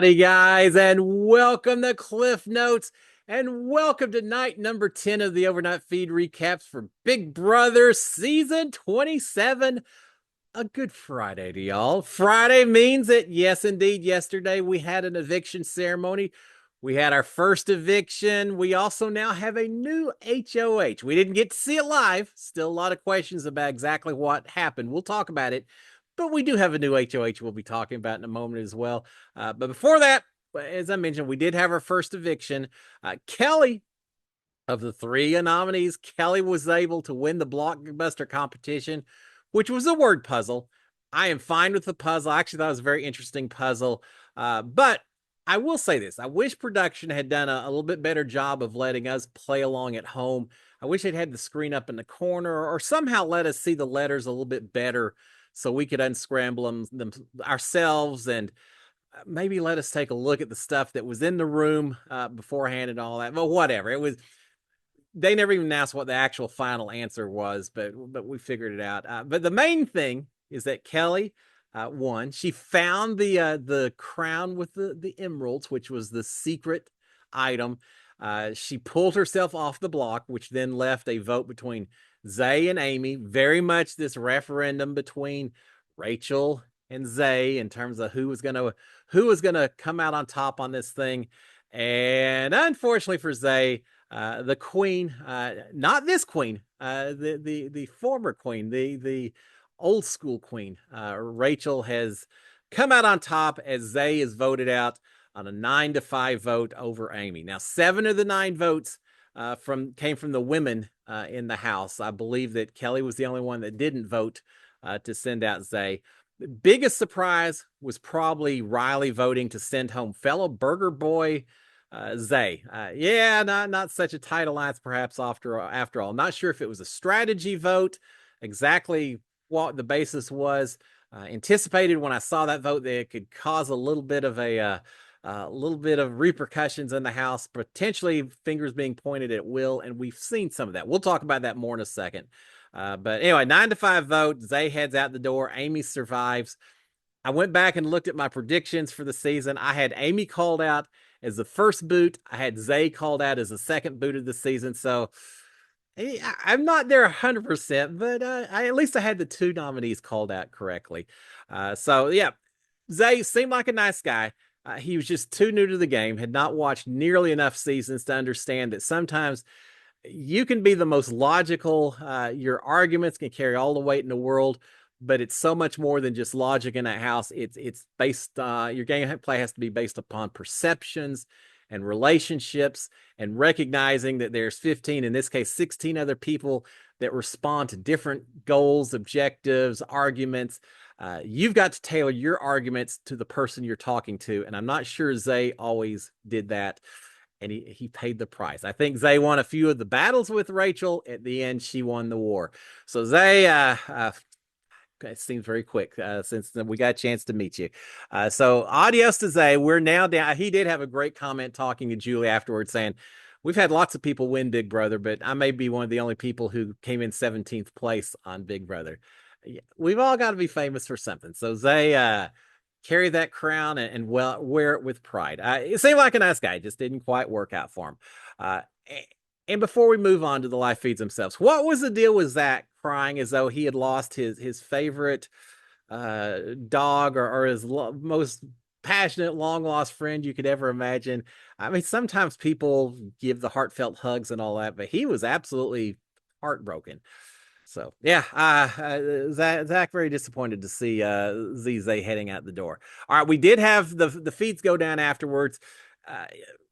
Howdy, guys, and welcome to Cliff Notes, and welcome to night number 10 of the overnight feed recaps for Big Brother season 27. A good Friday to y'all. Friday means that, yes, indeed, yesterday we had an eviction ceremony. We had our first eviction. We also now have a new HOH. We didn't get to see it live. Still a lot of questions about exactly what happened. We'll talk about it. But we do have a new HOH we'll be talking about in a moment as well. But before that, as I mentioned, we did have our first eviction. Kelly, of the three nominees, Kelly was able to win the blockbuster competition, which was a word puzzle. I am fine with the puzzle. I actually thought it was a very interesting puzzle. But I will say this. I wish production had done a little bit better job of letting us play along at home. I wish it had the screen up in the corner or somehow let us see the letters a little bit better so we could unscramble them ourselves and maybe let us take a look at the stuff that was in the room beforehand and all that. But whatever. They never even asked what the actual final answer was, but we figured it out. But the main thing is that Kelly won. She found the crown with the emeralds, which was the secret item. She pulled herself off the block, which then left a vote between Zay and Amy. Very much this referendum between Rachel and Zay in terms of who was gonna come out on top on this thing. And unfortunately for Zay, the queen, not this queen, the former queen, the old school queen, Rachel has come out on top as Zay is voted out on a 9-5 vote over Amy. Now, 7 of the 9 votes came from the women in the house. I believe that Kelly was the only one that didn't vote to send out Zay. The biggest surprise was probably Riley voting to send home fellow Burger Boy Zay. Yeah, not such a tight alliance, perhaps after all. Not sure if it was a strategy vote, exactly what the basis was. Anticipated when I saw that vote that it could cause a little bit of repercussions in the house, potentially fingers being pointed at Will, and we've seen some of that. We'll talk about that more in a second. But anyway, 9-5 vote. Zay heads out the door. Amy survives. I went back and looked at my predictions for the season. I had Amy called out as the first boot. I had Zay called out as the second boot of the season. So I'm not there 100%, but at least I had the 2 nominees called out correctly. So yeah, Zay seemed like a nice guy. He was just too new to the game, had not watched nearly enough seasons to understand that sometimes you can be the most logical. Your arguments can carry all the weight in the world, but it's so much more than just logic in that house. It's based. Your gameplay has to be based upon perceptions and relationships, and recognizing that there's 15, in this case, 16 other people that respond to different goals, objectives, arguments. You've got to tailor your arguments to the person you're talking to, and I'm not sure Zay always did that. And he paid the price. I think Zay won a few of the battles with Rachel. At the end, she won the war. So Zay, it seems very quick since we got a chance to meet you. So adios to Zay. We're now down. He did have a great comment talking to Julie afterwards saying, we've had lots of people win Big Brother, but I may be one of the only people who came in 17th place on Big Brother. We've all got to be famous for something. So Zay, carry that crown and well wear it with pride. It seemed like a nice guy, just didn't quite work out for him. And before we move on to the live feeds themselves, what was the deal with Zach crying as though he had lost his favorite dog or his most passionate long lost friend you could ever imagine? I mean, sometimes people give the heartfelt hugs and all that, but he was absolutely heartbroken. So yeah, Zach very disappointed to see ZZ heading out the door. All right, we did have the feeds go down afterwards.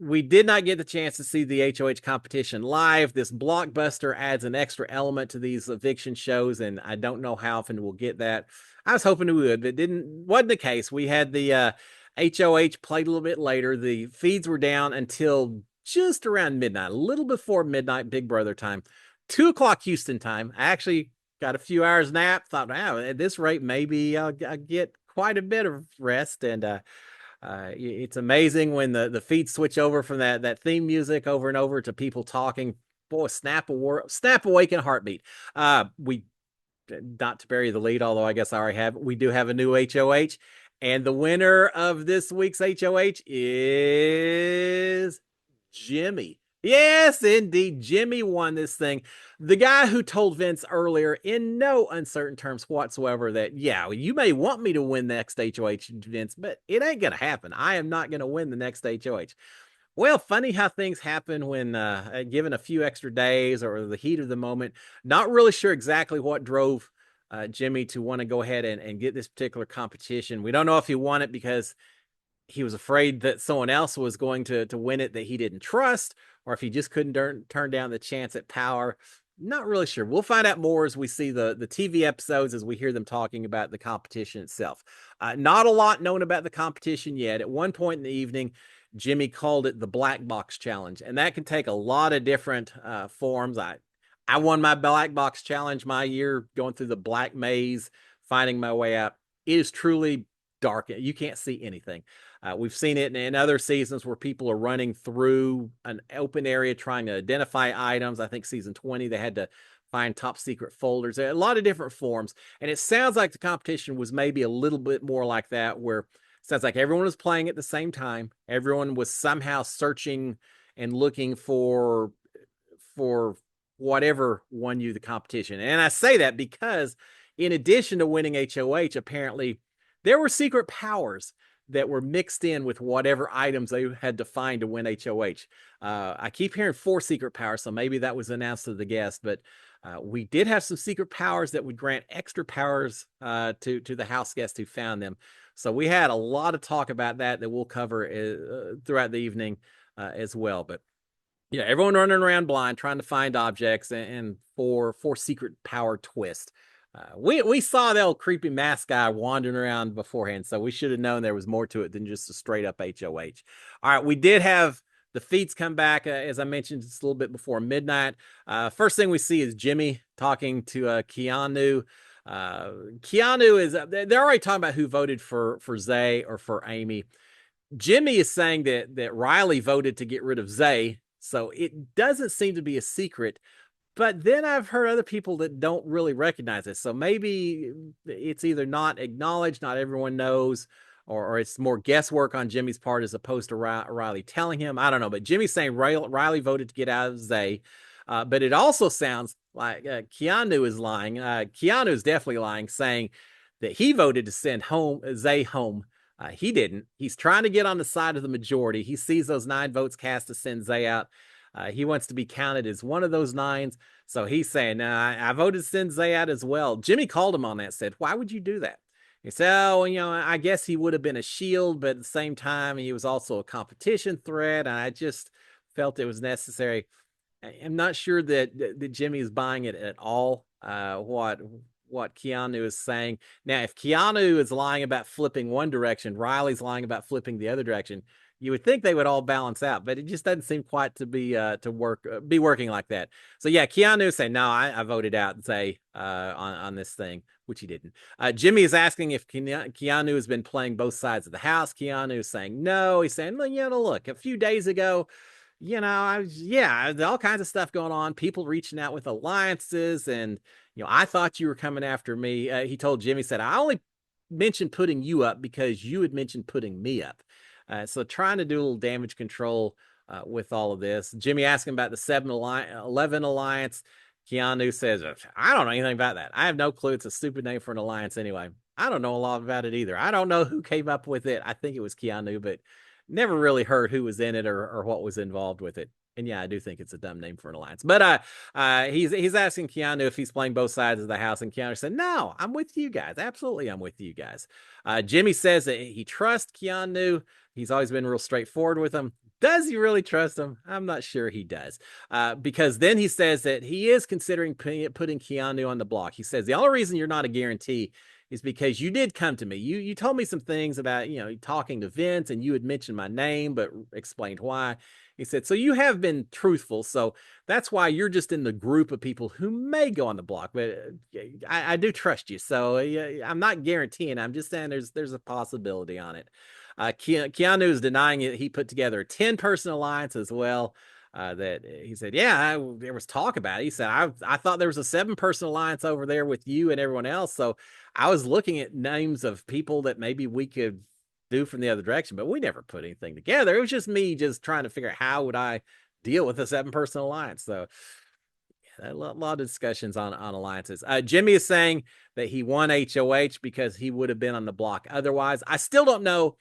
We did not get the chance to see the HOH competition live. This blockbuster adds an extra element to these eviction shows, and I don't know how often we'll get that. I was hoping we would, but wasn't the case. We had the HOH played a little bit later. The feeds were down until just around midnight, a little before midnight Big Brother time. 2 o'clock Houston time. I actually got a few hours nap. Thought, wow, at this rate, maybe I'll get quite a bit of rest. And it's amazing when the feeds switch over from that theme music over and over to people talking. Boy, snap awake in a heartbeat. We not to bury the lead, although I guess I already have. We do have a new HOH, And the winner of this week's HOH is Jimmy. Yes, indeed. Jimmy won this thing. The guy who told Vince earlier, in no uncertain terms whatsoever, that, yeah, you may want me to win next HOH, Vince, but it ain't going to happen. I am not going to win the next HOH. Well, funny how things happen when given a few extra days or the heat of the moment. Not really sure exactly what drove Jimmy to want to go ahead and get this particular competition. We don't know if he won it because he was afraid that someone else was going to win it that he didn't trust, or if he just couldn't turn down the chance at power. Not really sure. We'll find out more as we see the TV episodes, as we hear them talking about the competition itself. Not a lot known about the competition yet. At one point in the evening, Jimmy called it the Black Box Challenge, and that can take a lot of different forms. I won my Black Box Challenge my year going through the Black Maze, finding my way out. It is truly dark. You can't see anything. We've seen it in other seasons where people are running through an open area trying to identify items. I think season 20, they had to find top secret folders, a lot of different forms. And it sounds like the competition was maybe a little bit more like that, where it sounds like everyone was playing at the same time. Everyone was somehow searching and looking for whatever won you the competition. And I say that because in addition to winning HOH, apparently there were secret powers that were mixed in with whatever items they had to find to win HOH. I keep hearing 4 secret powers, so maybe that was announced to the guest, but we did have some secret powers that would grant extra powers to the house guests who found them. So we had a lot of talk about that we'll cover throughout the evening as well. But yeah, everyone running around blind trying to find objects and for secret power twist. We saw the old creepy mask guy wandering around beforehand, so we should have known there was more to it than just a straight up HOH. All right, we did have the feats come back, as I mentioned, just a little bit before midnight. First thing we see is Jimmy talking to Keanu. Keanu is they're already talking about who voted for Zay or for Amy. Jimmy is saying that Riley voted to get rid of Zay, so it doesn't seem to be a secret. But then I've heard other people that don't really recognize it. So maybe it's either not acknowledged, not everyone knows, or it's more guesswork on Jimmy's part as opposed to Riley telling him. I don't know. But Jimmy's saying Riley voted to get out of Zay. But it also sounds like Keanu is lying. Keanu is definitely lying, saying that he voted to send Zay home. He didn't. He's trying to get on the side of the majority. He sees those 9 votes cast to send Zay out. He wants to be counted as one of those 9s. So he's saying, nah, I voted to send Zay out as well. Jimmy called him on that, said, why would you do that? He said, oh, I guess he would have been a shield, but at the same time, he was also a competition threat. And I just felt it was necessary. I'm not sure that Jimmy is buying it at all. What Keanu is saying. Now, if Keanu is lying about flipping one direction, Riley's lying about flipping the other direction, you would think they would all balance out, but it just doesn't seem quite to be working like that. So yeah, Keanu saying, no, I voted out Zay on this thing, which he didn't. Jimmy is asking if Keanu has been playing both sides of the house. Keanu is saying no. He's saying, well, look, a few days ago, all kinds of stuff going on, people reaching out with alliances, and I thought you were coming after me. He told Jimmy, said, I only mentioned putting you up because you had mentioned putting me up. So trying to do a little damage control with all of this. Jimmy asking about the 7-11 alliance. Keanu says, I don't know anything about that. I have no clue. It's a stupid name for an alliance anyway. I don't know a lot about it either. I don't know who came up with it. I think it was Keanu, but never really heard who was in it or what was involved with it. And yeah, I do think it's a dumb name for an alliance. But he's asking Keanu if he's playing both sides of the house, and Keanu said, no, I'm with you guys. Absolutely, I'm with you guys. Jimmy says that he trusts Keanu. He's always been real straightforward with him. Does he really trust him? I'm not sure he does. Because then he says that he is considering putting Keanu on the block. He says, the only reason you're not a guarantee is because you did come to me. You told me some things about, talking to Vince, and you had mentioned my name, but explained why. He said, so you have been truthful. So that's why you're just in the group of people who may go on the block. But I do trust you. So I'm not guaranteeing. I'm just saying there's a possibility on it. Keanu is denying it. He put together a 10-person alliance as well. that he said, yeah, there was talk about it. He said, I thought there was a 7-person alliance over there with you and everyone else. So I was looking at names of people that maybe we could do from the other direction, but we never put anything together. It was just me just trying to figure out how would I deal with a 7-person alliance. So a lot of discussions on alliances. Jimmy is saying that he won HOH because he would have been on the block otherwise. I still don't know.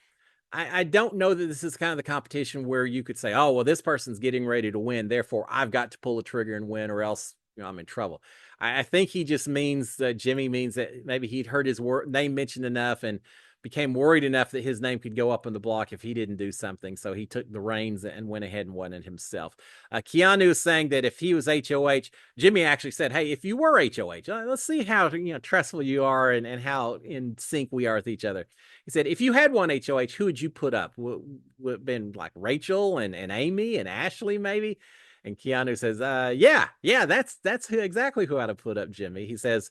I don't know that this is kind of the competition where you could say, oh, well, this person's getting ready to win. Therefore, I've got to pull the trigger and win, or else I'm in trouble. I think he just means Jimmy means that maybe he'd heard his name mentioned enough and became worried enough that his name could go up on the block if he didn't do something. So he took the reins and went ahead and won it himself. Keanu is saying that if he was HOH, Jimmy actually said, hey, if you were HOH, let's see how trustful you are and how in sync we are with each other. He said, if you had one HOH, who would you put up? Would have been like Rachel and Amy and Ashley, maybe? And Keanu says, yeah, that's exactly who I'd have put up, Jimmy. He says,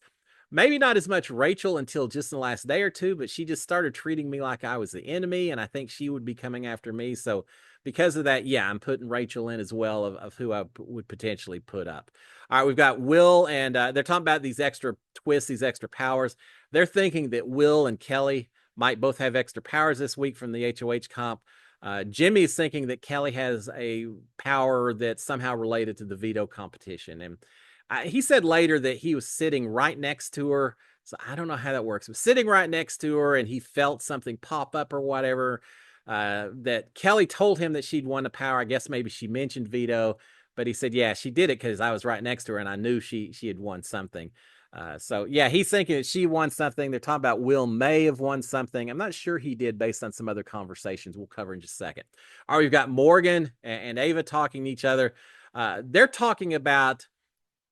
maybe not as much Rachel until just in the last day or two, but she just started treating me like I was the enemy, and I think she would be coming after me. So because of that, yeah, I'm putting Rachel in as well of who I would potentially put up. All right, we've got Will, and they're talking about these extra twists, these extra powers. They're thinking that Will and Kelly might both have extra powers this week from the HOH comp. Jimmy is thinking that Kelly has a power that's somehow related to the veto competition. And he said later that he was sitting right next to her. So I don't know how that works. But sitting right next to her and he felt something pop up or whatever. That Kelly told him that she'd won the power. I guess maybe she mentioned veto, but he said, yeah, she did it because I was right next to her and I knew she had won something. So yeah, he's thinking that she won something. They're talking about Will may have won something. I'm not sure he did based on some other conversations we'll cover in just a second. All right, we've got Morgan and Ava talking to each other. They're talking about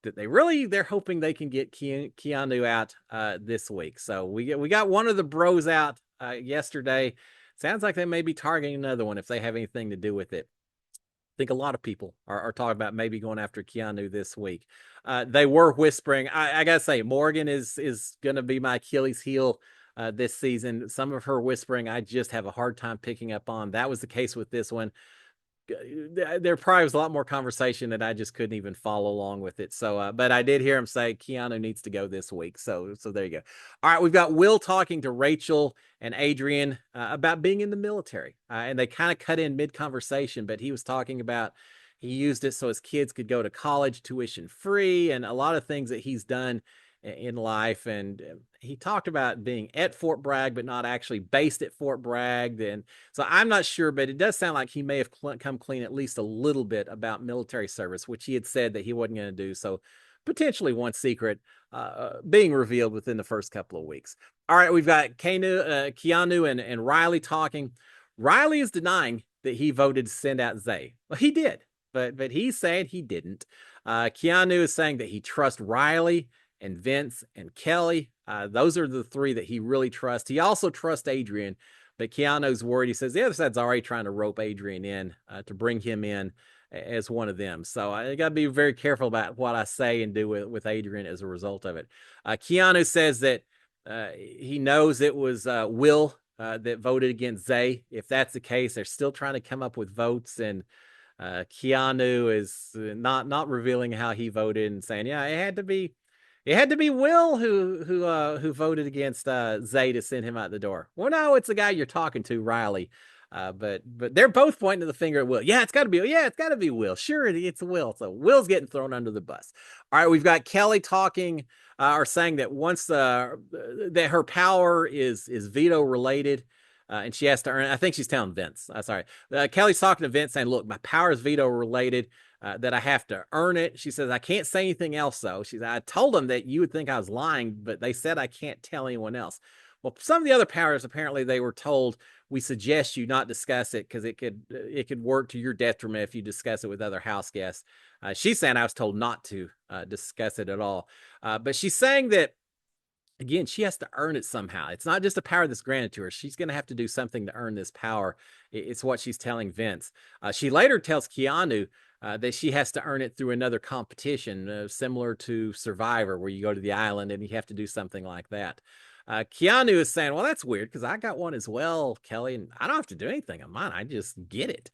that they're hoping they can get Keanu out this week. So we got one of the bros out yesterday. Sounds like they may be targeting another one if they have anything to do with it. I think a lot of people are talking about maybe going after Keanu this week. They were whispering. I gotta say, Morgan is going to be my Achilles heel this season. Some of her whispering, I just have a hard time picking up on. That was the case with this one. There probably was a lot more conversation that I just couldn't even follow along with it. So, but I did hear him say Keanu needs to go this week. So there you go. All right, we've got Will talking to Rachel and Adrian about being in the military, and they kind of cut in mid conversation. But he was talking about he used it so his kids could go to college tuition free, and a lot of things that he's done in life. And he talked about being at Fort Bragg, but not actually based at Fort Bragg. And so I'm not sure, but it does sound like he may have come clean at least a little bit about military service, which he had said that he wasn't going to do. So potentially one secret being revealed within the first couple of weeks. All right, we've got Keanu and Riley talking. Riley is denying that he voted to send out Zay. Well, he did, but he's saying he didn't. Keanu is saying that he trusts Riley and Vince and Kelly. Those are the three that he really trusts. He also trusts Adrian, but Keanu's worried. He says the other side's already trying to rope Adrian in to bring him in as one of them. So I got to be very careful about what I say and do with Adrian as a result of it. Keanu says that he knows it was Will that voted against Zay. If that's the case, they're still trying to come up with votes, and Keanu is not revealing how he voted and saying, yeah, it had to be Will who voted against Zay to send him out the door. Well, no, it's the guy you're talking to, Riley. But they're both pointing to the finger at Will. Yeah, it's got to be. Yeah, it's got to be Will. Sure, it's Will. So Will's getting thrown under the bus. All right, we've got Kelly talking or saying that once that her power is veto related. And she has to earn. I think she's telling Vince. Sorry, Kelly's talking to Vince, saying, "Look, my power is veto related. That I have to earn it." She says, "I can't say anything else, though." She said, "I told them that you would think I was lying, but they said I can't tell anyone else." Well, some of the other powers, apparently, they were told, "We suggest you not discuss it because it could work to your detriment if you discuss it with other house guests." She's saying I was told not to discuss it at all, but she's saying that. Again, she has to earn it somehow. It's not just a power that's granted to her. She's going to have to do something to earn this power. It's what she's telling Vince. She later tells Keanu that she has to earn it through another competition, similar to Survivor, where you go to the island and you have to do something like that. Keanu is saying, well, that's weird because I got one as well, Kelly, and I don't have to do anything on mine. I just get it.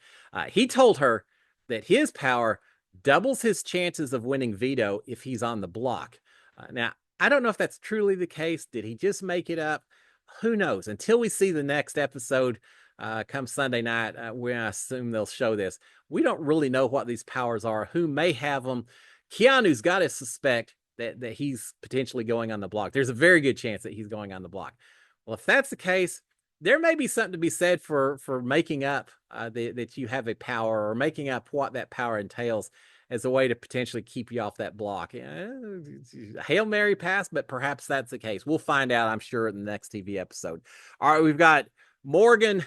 He told her that his power doubles his chances of winning veto if he's on the block. Now, I don't know if that's truly the case. Did he just make it up? Who knows? Until we see the next episode come Sunday night, where I assume they'll show this, we don't really know what these powers are, who may have them. Keanu's got to suspect that he's potentially going on the block. There's a very good chance that he's going on the block. Well, if that's the case, there may be something to be said for making up that you have a power, or making up what that power entails as a way to potentially keep you off that block. Hail Mary pass, but perhaps that's the case. We'll find out, I'm sure, in the next TV episode. All right, we've got Morgan.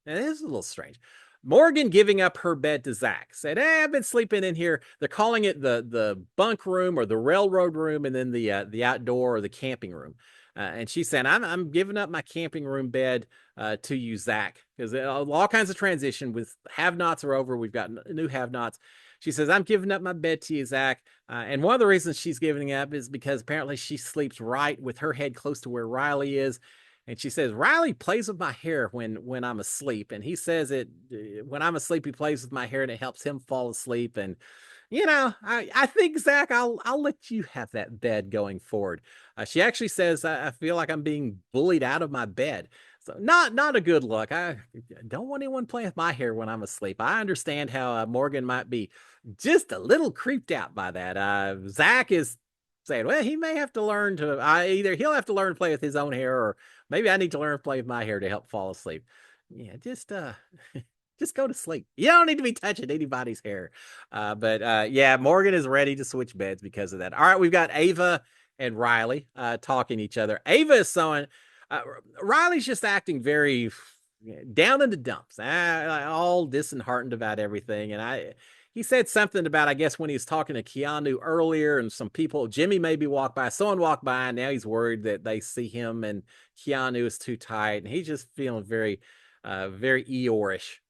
And this is a little strange. Morgan giving up her bed to Zach. Said, "Hey, I've been sleeping in here." They're calling it the bunk room or the railroad room, and then the outdoor or the camping room. And she's saying, "I'm giving up my camping room bed to you, Zach," because all kinds of transition with have-nots are over. We've got new have-nots. She says, "I'm giving up my bed to you, Zach." And one of the reasons she's giving up is because apparently she sleeps right with her head close to where Riley is. And she says, "Riley plays with my hair when I'm asleep." And he says it when I'm asleep, he plays with my hair and it helps him fall asleep. And, I think, Zach, I'll let you have that bed going forward. She actually says, I feel like I'm being bullied out of my bed. So not a good look. I don't want anyone playing with my hair when I'm asleep. I understand how Morgan might be just a little creeped out by that. Zach is saying, well, he may have to learn to either he'll have to learn to play with his own hair, or maybe I need to learn to play with my hair to help fall asleep. Yeah, just go to sleep. You don't need to be touching anybody's hair. But yeah, Morgan is ready to switch beds because of that. All right, we've got Ava and Riley talking to each other. Ava is showing Riley's just acting very down in the dumps, all disheartened about everything. And he said something about, I guess, when he was talking to Keanu earlier, and some people, Jimmy maybe walked by, someone walked by, and now he's worried that they see him and Keanu is too tight, and he's just feeling very, very Eeyore-ish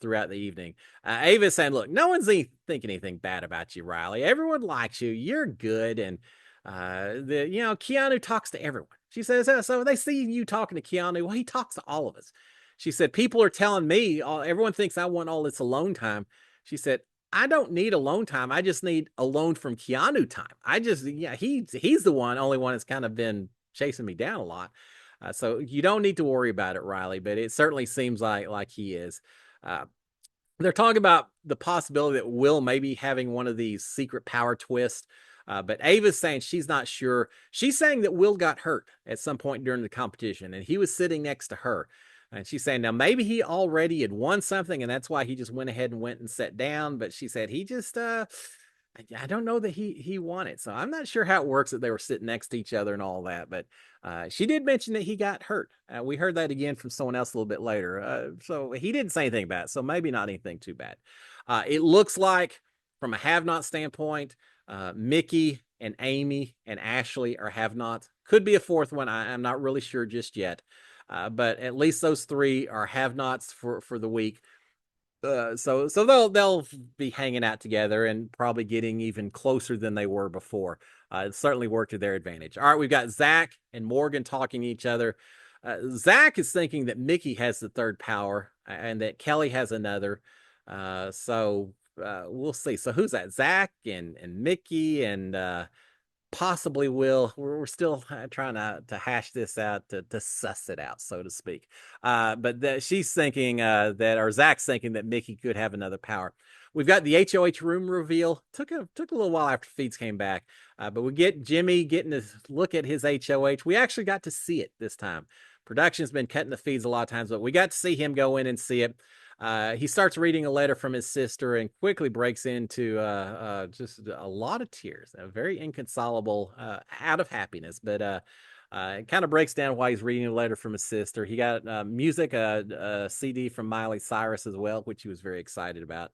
throughout the evening. Ava's saying, "Look, no one's thinking anything bad about you, Riley. Everyone likes you. You're good." And Keanu talks to everyone. She says, "So they see you talking to Keanu. Well, he talks to all of us." She said, "People are telling me, everyone thinks I want all this alone time." She said, "I don't need alone time. I just need alone from Keanu time. He's the only one that's kind of been chasing me down a lot. So you don't need to worry about it, Riley, but it certainly seems like he is." They're talking about the possibility that Will may be having one of these secret power twists. But Ava's saying she's not sure. She's saying that Will got hurt at some point during the competition, and he was sitting next to her. And she's saying, now maybe he already had won something, and that's why he just went ahead and went and sat down. But she said he just, I don't know that he won it. So I'm not sure how it works that they were sitting next to each other and all that. But she did mention that he got hurt. We heard that again from someone else a little bit later. So he didn't say anything about it. So maybe not anything too bad. It looks like, from a have-not standpoint, Mickey and Amy and Ashley are have-nots. Could be a fourth one. I'm not really sure just yet. But at least those three are have-nots for the week. So they'll be hanging out together and probably getting even closer than they were before. It certainly worked to their advantage. All right, we've got Zach and Morgan talking to each other. Zach is thinking that Mickey has the third power and that Kelly has another. So we'll see. So who's that? Zach and Mickey and possibly Will. We're still trying to hash this out, to suss it out, so to speak. But she's thinking or Zach's thinking that Mickey could have another power. We've got the HOH room reveal. Took a little while after feeds came back, but we get Jimmy getting to look at his HOH. We actually got to see it this time. Production's been cutting the feeds a lot of times, but we got to see him go in and see it. He starts reading a letter from his sister and quickly breaks into just a lot of tears, very inconsolable, out of happiness. But it kind of breaks down why he's reading a letter from his sister. He got music, a CD from Miley Cyrus as well, which he was very excited about.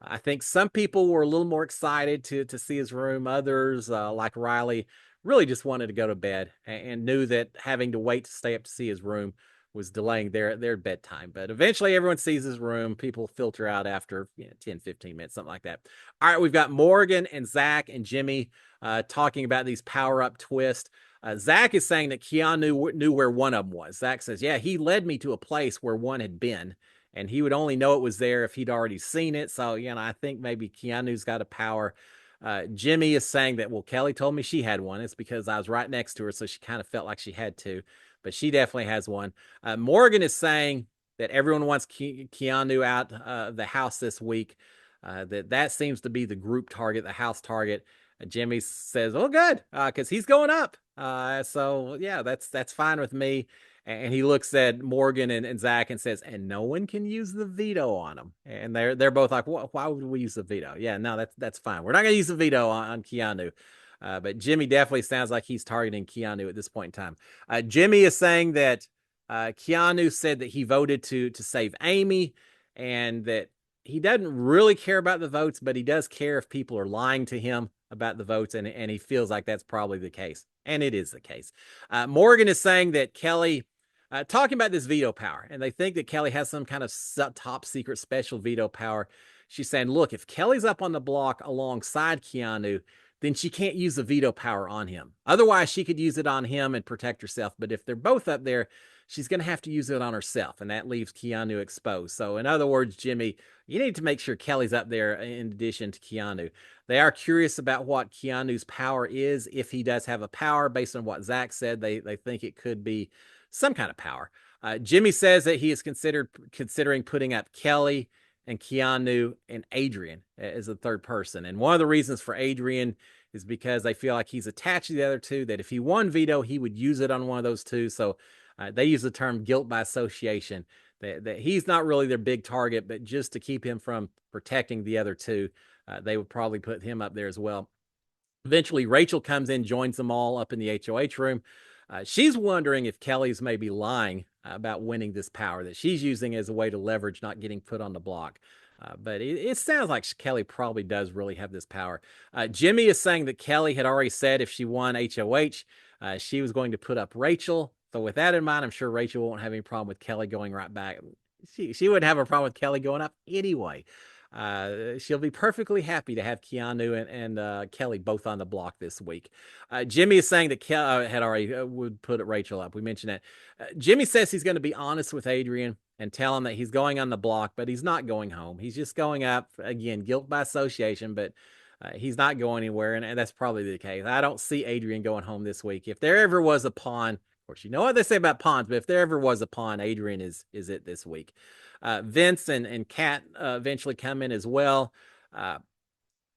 I think some people were a little more excited to see his room. Others, like Riley, really just wanted to go to bed and knew that having to wait to stay up to see his room was delaying their bedtime. But eventually everyone sees his room. People filter out after 10, 15 minutes, something like that. All right, we've got Morgan and Zach and Jimmy talking about these power-up twists. Zach is saying that Keanu knew where one of them was. Zach says, yeah, he led me to a place where one had been. and he would only know it was there if he'd already seen it. So, I think maybe Keanu's got a power. Jimmy is saying that, well, Kelly told me she had one. It's because I was right next to her, so she kind of felt like she had to, but she definitely has one. Morgan is saying that everyone wants Keanu out the house this week. That seems to be the group target, the house target. Jimmy says, "Oh, good, because he's going up." So yeah, that's fine with me. And he looks at Morgan and Zach and says, "And no one can use the veto on him." And they're both like, "Why would we use the veto?" Yeah, no, that's fine. We're not going to use the veto on Keanu. But Jimmy definitely sounds like he's targeting Keanu at this point in time. Jimmy is saying that Keanu said that he voted to save Amy, and that he doesn't really care about the votes, but he does care if people are lying to him about the votes, and he feels like that's probably the case, and it is the case. Morgan is saying that Kelly, talking about this veto power, and they think that Kelly has some kind of top secret special veto power. She's saying, look, if Kelly's up on the block alongside Keanu, then she can't use the veto power on him. Otherwise, she could use it on him and protect herself. But if they're both up there, she's going to have to use it on herself, and that leaves Keanu exposed. So, in other words, Jimmy, you need to make sure Kelly's up there in addition to Keanu. They are curious about what Keanu's power is, if he does have a power. Based on what Zach said, they think it could be some kind of power. Jimmy says that he is considering putting up Kelly and Keanu and Adrian as a third person. And one of the reasons for Adrian is because they feel like he's attached to the other two, that if he won veto, he would use it on one of those two. So they use the term guilt by association, that he's not really their big target, but just to keep him from protecting the other two, they would probably put him up there as well. Eventually, Rachel comes in, joins them all up in the HOH room. She's wondering if Kelly's maybe lying about winning this power that she's using as a way to leverage not getting put on the block. But it sounds like Kelly probably does really have this power. Jimmy is saying that Kelly had already said if she won HOH, she was going to put up Rachel. So with that in mind, I'm sure Rachel won't have any problem with Kelly going right back. She wouldn't have a problem with Kelly going up anyway. She'll be perfectly happy to have Keanu and Kelly both on the block this week. Jimmy is saying that Kelly had already would put Rachel up. We mentioned that. Jimmy says he's going to be honest with Adrian and tell him that he's going on the block, but he's not going home. He's just going up, again, guilt by association, but he's not going anywhere, and that's probably the case. I don't see Adrian going home this week. If there ever was a pawn, of course, you know what they say about pawns, but if there ever was a pawn, Adrian is it this week. Vince and Kat eventually come in as well.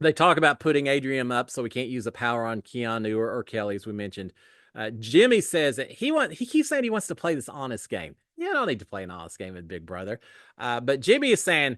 They talk about putting Adrian up so we can't use the power on Keanu or Kelly, as we mentioned. Jimmy says that he keeps saying he wants to play this honest game. You don't need to play an honest game with Big Brother. But Jimmy is saying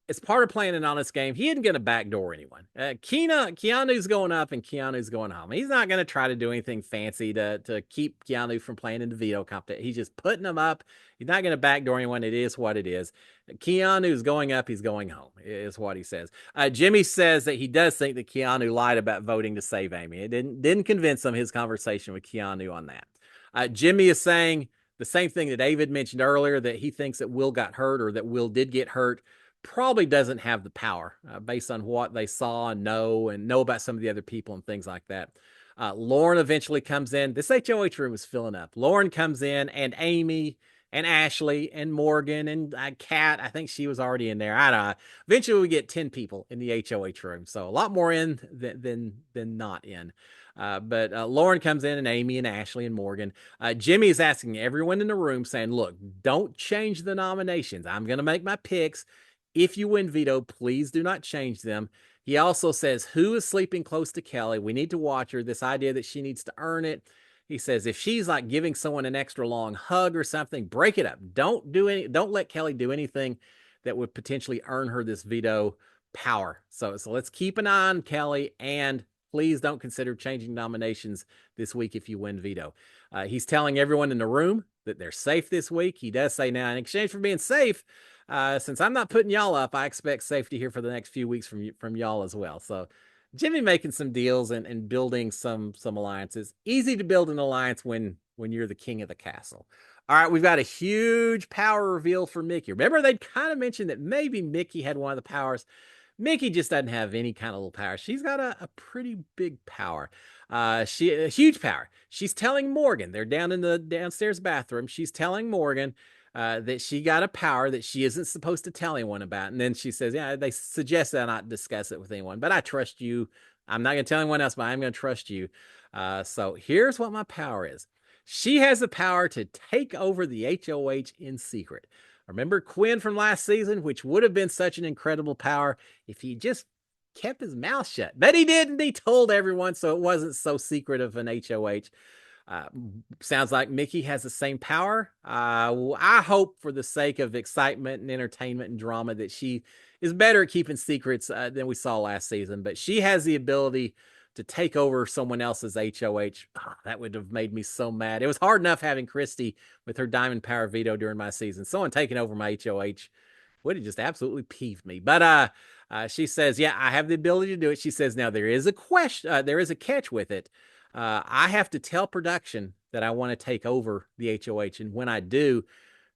it's part of playing an honest game. He isn't going to backdoor anyone. Keanu's going up and Keanu's going home. He's not going to try to do anything fancy to keep Keanu from playing in the veto competition. He's just putting him up. He's not going to backdoor anyone. It is what it is. Keanu's going up. He's going home, is what he says. Jimmy says that he does think that Keanu lied about voting to save Amy. It didn't convince him, his conversation with Keanu on that. Jimmy is saying the same thing that David mentioned earlier, that he thinks that Will got hurt, or that Will did get hurt. Probably doesn't have the power based on what they saw and know about some of the other people and things like that. Lauren eventually comes in. This HOH room is filling up. Lauren comes in, and Amy and Ashley and Morgan and Kat. I think she was already in there. I don't know. Eventually we get 10 people in the HOH room. So a lot more in than not in. But Lauren comes in, and Amy and Ashley and Morgan. Jimmy is asking everyone in the room, saying, look, don't change the nominations. I'm going to make my picks. If you win veto, please do not change them. He also says, who is sleeping close to Kelly? We need to watch her. This idea that she needs to earn it. He says, if she's like giving someone an extra long hug or something, break it up. Don't let Kelly do anything that would potentially earn her this veto power. So let's keep an eye on Kelly, and please don't consider changing nominations this week if you win veto. He's telling everyone in the room that they're safe this week. He does say, now, in exchange for being safe, since I'm not putting y'all up, I expect safety here for the next few weeks from y'all as well. So Jimmy making some deals and building some alliances. Easy to build an alliance when you're the king of the castle. All right, we've got a huge power reveal for Mickey. Remember, they'd kind of mentioned that maybe Mickey had one of the powers. Mickey just doesn't have any kind of little power. She's got a pretty big power. A huge power. She's telling Morgan, they're down in the downstairs bathroom. She's telling Morgan that she got a power that she isn't supposed to tell anyone about. And then she says, yeah, they suggest that I not discuss it with anyone, but I trust you. I'm not going to tell anyone else, but I'm going to trust you. So here's what my power is. She has the power to take over the HOH in secret. Remember Quinn from last season, which would have been such an incredible power if he just kept his mouth shut. But he didn't. He told everyone, so it wasn't so secret of an HOH. Uh, Sounds like Mickey has the same power. I hope, for the sake of excitement and entertainment and drama, that she is better at keeping secrets than we saw last season. But she has the ability to take over someone else's HOH. Oh, that would have made me so mad. It was hard enough having Christy with her diamond power veto during my season. Someone taking over my HOH would have just absolutely peeved me. But she says, yeah, I have the ability to do it. She says, now there is a question, there is a catch with it. I have to tell production that I want to take over the HOH. And when I do,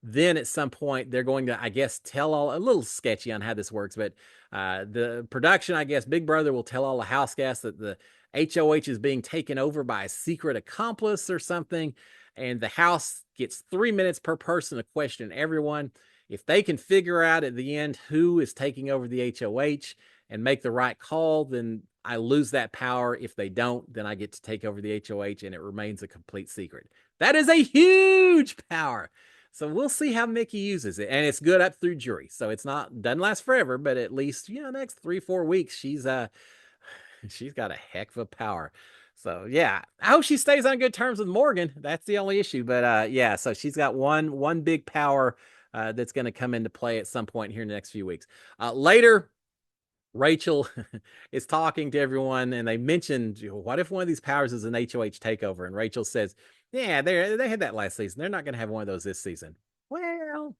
then at some point they're going to, I guess, tell all, a little sketchy on how this works, but the production, I guess, Big Brother will tell all the house guests that the HOH is being taken over by a secret accomplice or something. And the house gets 3 minutes per person to question everyone. If they can figure out at the end who is taking over the HOH and make the right call, then I lose that power. If they don't, then I get to take over the HOH and it remains a complete secret. That is a huge power. So we'll see how Mickey uses it. And it's good up through jury. So it's not, doesn't last forever, but at least, next 3-4 weeks, she's got a heck of a power. So yeah, I hope she stays on good terms with Morgan. That's the only issue. But yeah, so she's got one big power that's going to come into play at some point here in the next few weeks. Later, Rachel is talking to everyone, and they mentioned, what if one of these powers is an HOH takeover? And Rachel says, yeah, they had that last season. They're not going to have one of those this season. Well,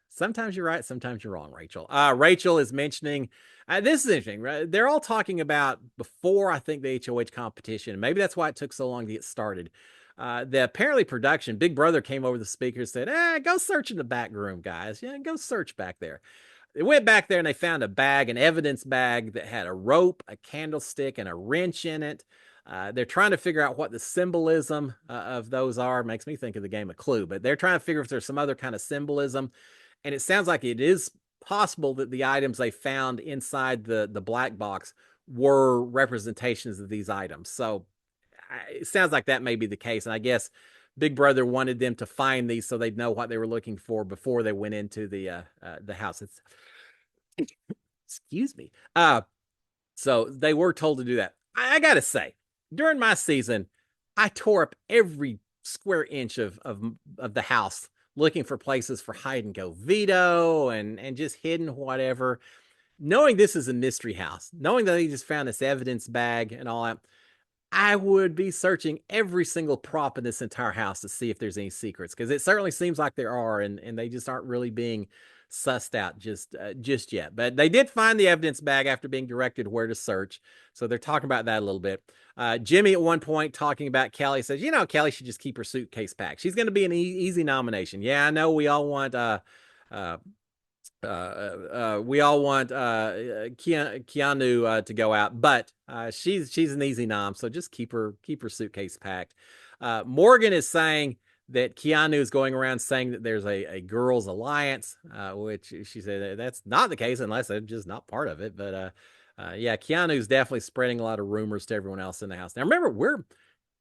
sometimes you're right, sometimes you're wrong, Rachel. Rachel is mentioning, this is interesting, right? They're all talking about before, I think, the HOH competition. Maybe that's why it took so long to get started. The apparently production, Big Brother came over the speaker and said, go search in the back room, guys. Yeah, go search back there. They went back there and they found a bag, an evidence bag that had a rope, a candlestick, and a wrench in it. They're trying to figure out what the symbolism of those are. Makes me think of the game of Clue, but they're trying to figure if there's some other kind of symbolism. And it sounds like it is possible that the items they found inside the black box were representations of these items. So it sounds like that may be the case. And I guess Big Brother wanted them to find these so they'd know what they were looking for before they went into the house. Excuse me. So they were told to do that. I gotta say, during my season, I tore up every square inch of the house looking for places for hide and go veto and just hidden whatever. Knowing this is a mystery house, knowing that they just found this evidence bag and all that, I would be searching every single prop in this entire house to see if there's any secrets, because it certainly seems like there are, and they just aren't really being sussed out just yet. But they did find the evidence bag after being directed where to search, so they're talking about that a little bit. Jimmy at one point talking about Kelly says, Kelly should just keep her suitcase packed. She's going to be an easy nomination. Yeah, I know we all want Keanu to go out, but she's an easy nom, so just keep her suitcase packed. Morgan is saying that Keanu is going around saying that there's a girls' alliance, which she said that's not the case unless they're just not part of it. But yeah, Keanu's definitely spreading a lot of rumors to everyone else in the house. Now remember, we're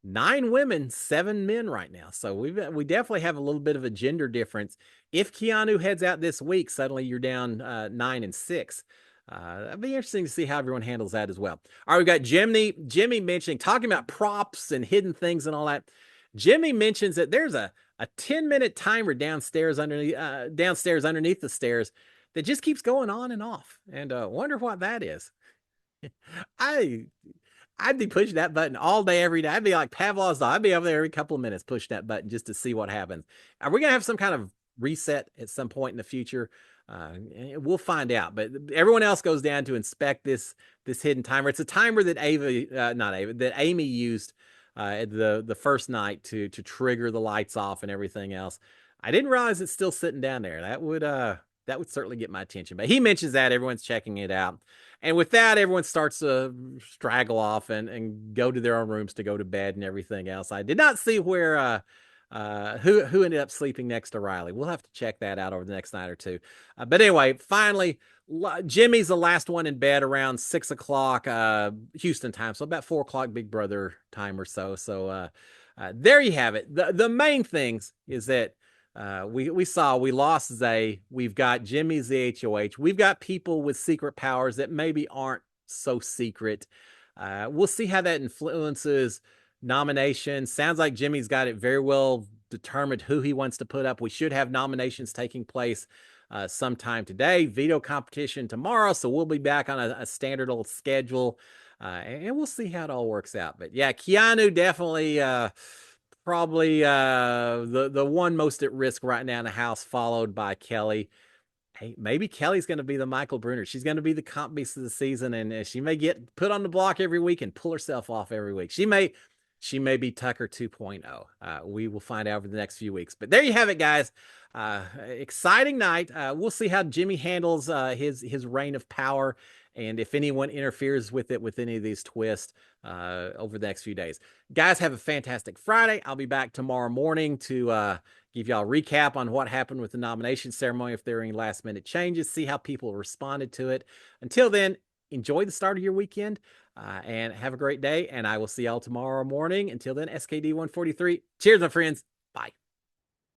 9 women, 7 men right now. So we definitely have a little bit of a gender difference. If Keanu heads out this week, suddenly you're down 9 and 6. It'd be interesting to see how everyone handles that as well. All right, we've got Jimmy mentioning, talking about props and hidden things and all that. Jimmy mentions that there's a 10-minute timer downstairs underneath the stairs that just keeps going on and off. And wonder what that is. I'd be pushing that button all day, every day. I'd be like Pavlov's dog. I'd be over there every couple of minutes pushing that button just to see what happens. Are we going to have some kind of reset at some point in the future? We'll find out. But everyone else goes down to inspect this hidden timer. It's a timer that Amy used the first night to trigger the lights off and everything else. I didn't realize it's still sitting down there. That would certainly get my attention. But he mentions that everyone's checking it out. And with that, everyone starts to straggle off and go to their own rooms to go to bed and everything else. I did not see where Who ended up sleeping next to Riley. We'll have to check that out over the next night or two. But anyway, finally, Jimmy's the last one in bed around 6 o'clock Houston time, so about 4 o'clock Big Brother time or so. So there you have it. The main things is that we lost Zay. We've got Jimmy's the HOH. We've got people with secret powers that maybe aren't so secret. We'll see how that influences nomination. Sounds like Jimmy's got it very well determined who he wants to put up. We should have nominations taking place sometime today. Veto competition tomorrow, so we'll be back on a standard old schedule, and we'll see how it all works out. But yeah, Keanu definitely probably the one most at risk right now in the house, followed by Kelly. Hey, maybe Kelly's going to be the Michael Bruner. She's going to be the comp beast of the season, and she may get put on the block every week and pull herself off every week. She may be Tucker 2.0. We will find out over the next few weeks. But there you have it, guys. Exciting night. We'll see how Jimmy handles his reign of power, and if anyone interferes with it with any of these twists over the next few days. Guys, have a fantastic Friday. I'll be back tomorrow morning to give y'all a recap on what happened with the nomination ceremony, if there are any last minute changes, see how people responded to it. Until then, enjoy the start of your weekend and have a great day. And I will see y'all tomorrow morning. Until then, SKD 143. Cheers, my friends. Bye.